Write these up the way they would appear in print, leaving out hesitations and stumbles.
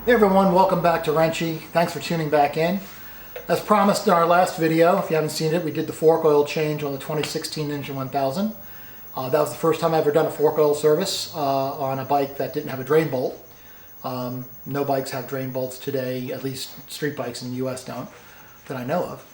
Hey everyone, welcome back to Wrenchie. Thanks for tuning back in. As promised in our last video, if you haven't seen it, we did the fork oil change on the 2016 Z1000. That was the first time I ever done a fork oil service on a bike that didn't have a drain bolt. No bikes have drain bolts today, at least street bikes in the US don't, that I know of.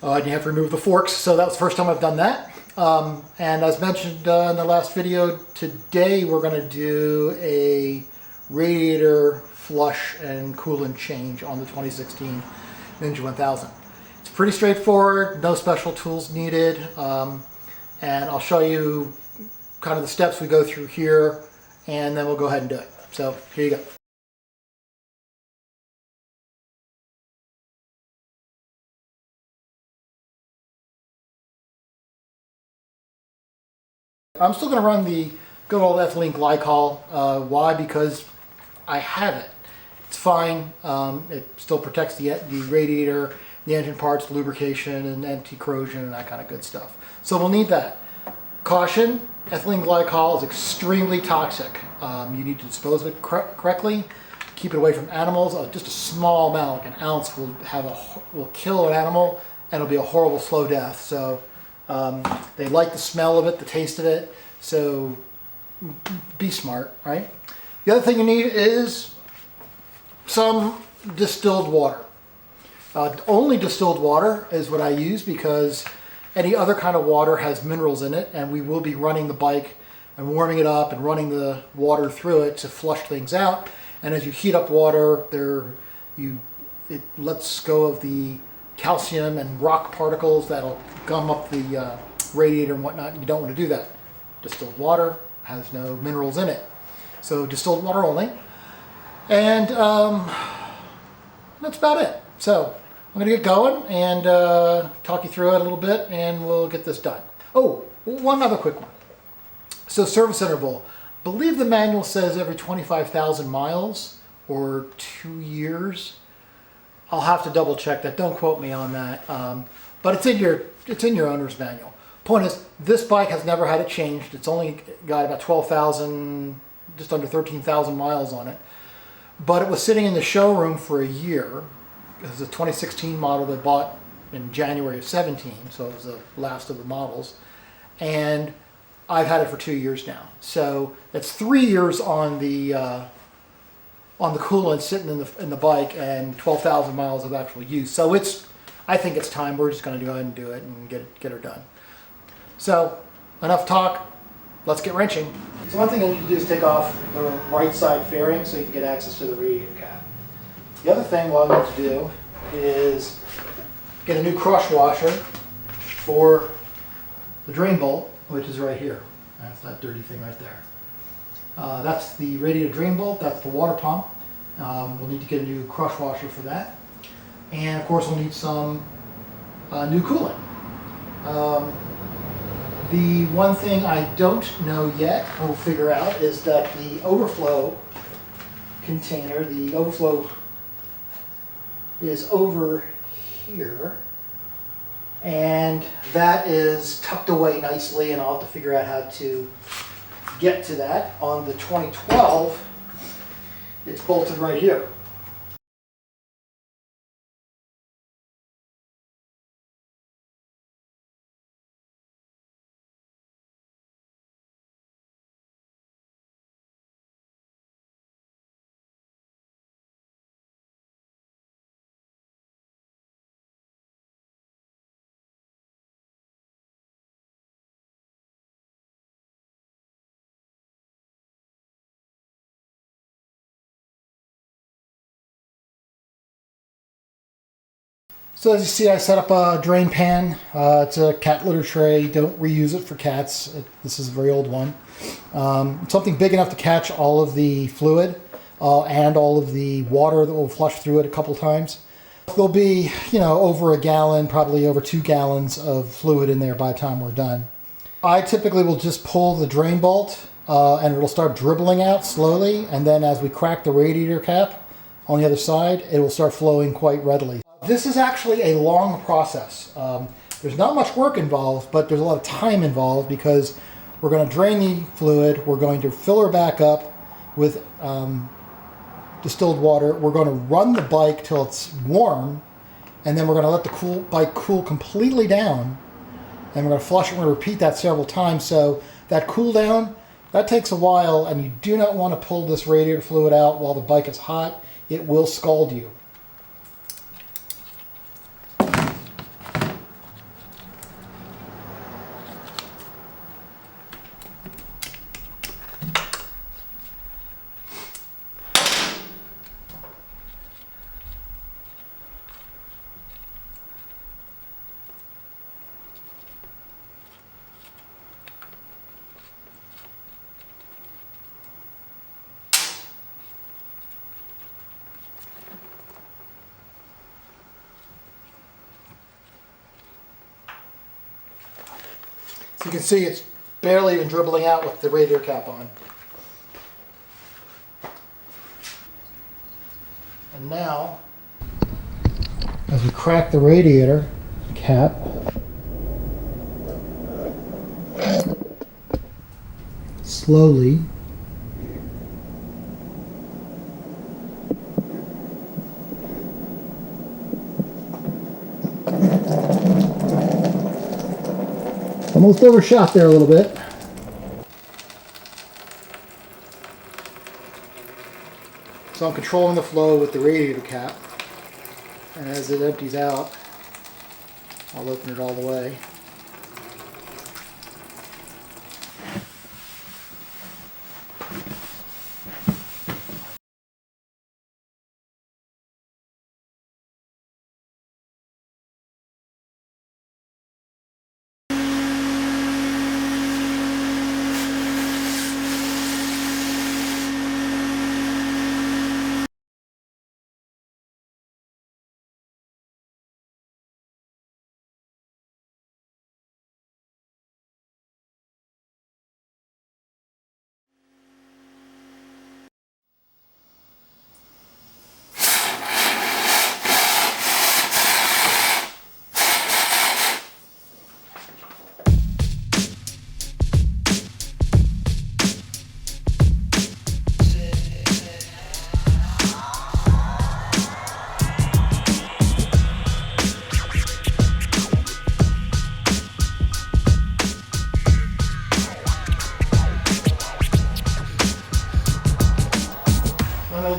And you have to remove the forks, so that was the first time I've done that. And as mentioned in the last video, today we're going to do a radiator flush and coolant change on the 2016 Z1000. It's pretty straightforward, no special tools needed, and I'll show you kind of the steps we go through here, and then we'll go ahead and do it. So here you go. I'm still going to run the good old ethylene glycol. Why? Because I have it. It's fine. It still protects the radiator, the engine parts, the lubrication, and anti-corrosion, and that kind of good stuff. So we'll need that. Caution, ethylene glycol is extremely toxic. You need to dispose of it correctly. Keep it away from animals. Just a small amount, like an ounce, will kill an animal, and it'll be a horrible slow death. So they like the smell of it, the taste of it. So be smart, right? The other thing you need is some distilled water. Only distilled water is what I use because any other kind of water has minerals in it, and we will be running the bike and warming it up and running the water through it to flush things out. And as you heat up water, it lets go of the calcium and rock particles that'll gum up the radiator and whatnot. You don't want to do that. Distilled water has no minerals in it. So distilled water only. And that's about it. So I'm going to get going and talk you through it a little bit, and we'll get this done. Oh, one other quick one. So service interval. I believe the manual says every 25,000 miles or 2 years. I'll have to double check that. Don't quote me on that. But it's in your owner's manual. Point is, this bike has never had it changed. It's only got about 12,000, just under 13,000 miles on it. But it was sitting in the showroom for a year. It was a 2016 model they bought in January of 17, so it was the last of the models. And I've had it for 2 years now. So that's 3 years on the coolant sitting in the bike and 12,000 miles of actual use. So I think it's time. We're just going to go ahead and do it and get her done. So enough talk. Let's get wrenching. So one thing I need to do is take off the right side fairing so you can get access to the radiator cap. The other thing what I need to do is get a new crush washer for the drain bolt, which is right here. That's that dirty thing right there. That's the radiator drain bolt. That's the water pump. We'll need to get a new crush washer for that. And of course we'll need some new coolant. The one thing I don't know yet, we'll figure out, is that the overflow container, the overflow is over here, and that is tucked away nicely, and I'll have to figure out how to get to that. On the 2012, it's bolted right here. So as you see, I set up a drain pan. It's a cat litter tray. Don't reuse it for cats. This is a very old one. Something big enough to catch all of the fluid and all of the water that will flush through it a couple times. There'll be, over a gallon, probably over 2 gallons of fluid in there by the time we're done. I typically will just pull the drain bolt and it'll start dribbling out slowly, and then as we crack the radiator cap on the other side, it will start flowing quite readily. This is actually a long process. There's not much work involved, but there's a lot of time involved because we're going to drain the fluid, we're going to fill her back up with distilled water. We're going to run the bike till it's warm, and then we're going to let the bike cool completely down, and we're going to flush it. We're going to repeat that several times. So that cool down, that takes a while, and you do not want to pull this radiator fluid out while the bike is hot. It will scald you. So you can see it's barely even dribbling out with the radiator cap on. And now, as we crack the radiator cap, slowly, almost overshot there a little bit. So I'm controlling the flow with the radiator cap, and as it empties out, I'll open it all the way.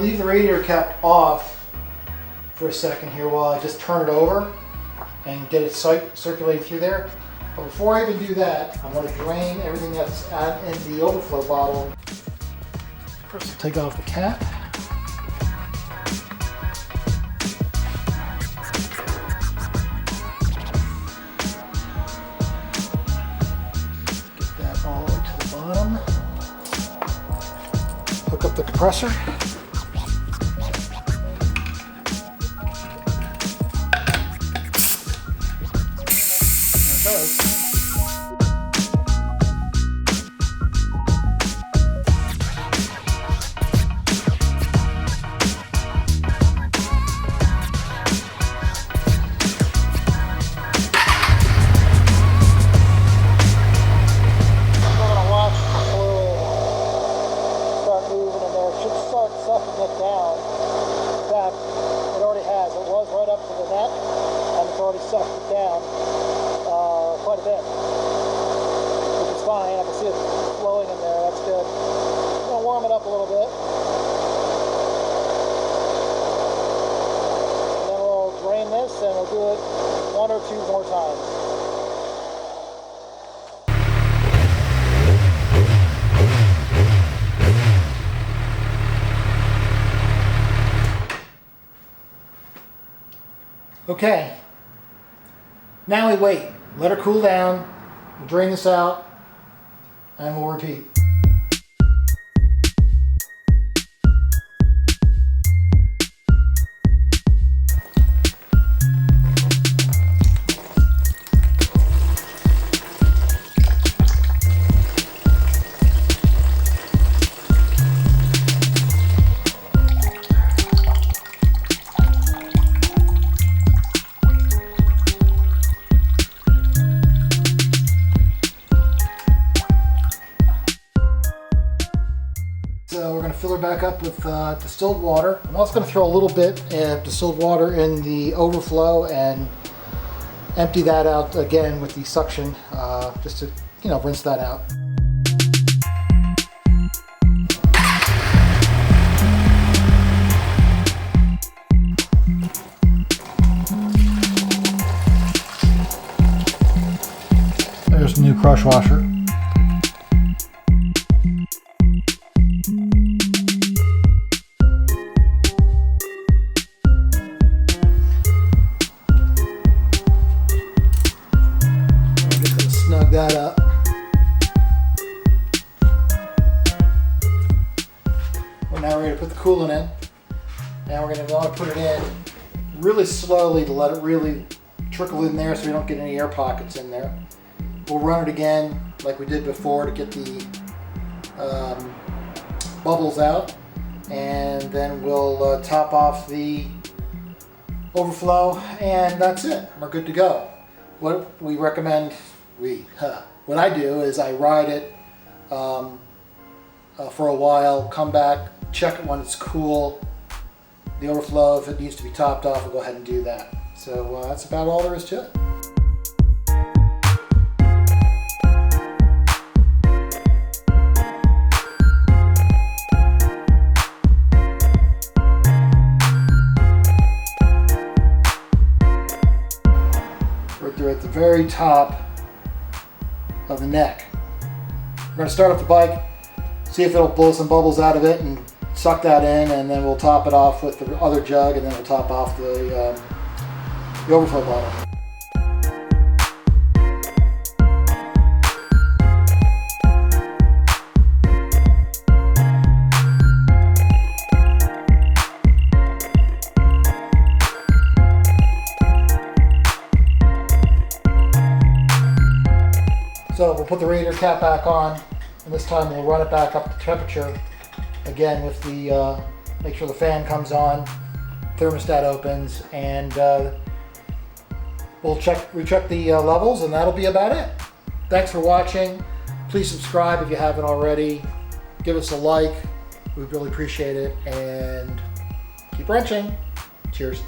Leave the radiator cap off for a second here while I just turn it over and get it circulating through there. But before I even do that, I'm going to drain everything that's in the overflow bottle. First, I'll take off the cap. Get that all the way to the bottom. Hook up the compressor. And we'll do it one or two more times. Okay, now we wait. Let her cool down, we'll drain this out, and we'll repeat. fill her back up with distilled water. I'm also going to throw a little bit of distilled water in the overflow and empty that out again with the suction, just to, you know, rinse that out. There's the new crush washer. Snug that up. We're now ready to put the coolant in. Now we're going to want to put it in really slowly to let it really trickle in there so we don't get any air pockets in there. We'll run it again like we did before to get the bubbles out, and then we'll top off the overflow, and that's it. We're good to go. What we recommend, what I do is I ride it for a while, come back, check it when it's cool. The overflow, if it needs to be topped off, I'll go ahead and do that. So that's about all there is to it. We're at the very top of the neck. We're going to start off the bike, see if it'll blow some bubbles out of it and suck that in, and then we'll top it off with the other jug, and then we'll top off the overflow bottle. So we'll put the radiator cap back on, and this time we'll run it back up to temperature again with the, make sure the fan comes on, thermostat opens, and we'll recheck the levels, and that'll be about it. Thanks for watching. Please subscribe if you haven't already. Give us a like. We'd really appreciate it, and keep wrenching. Cheers.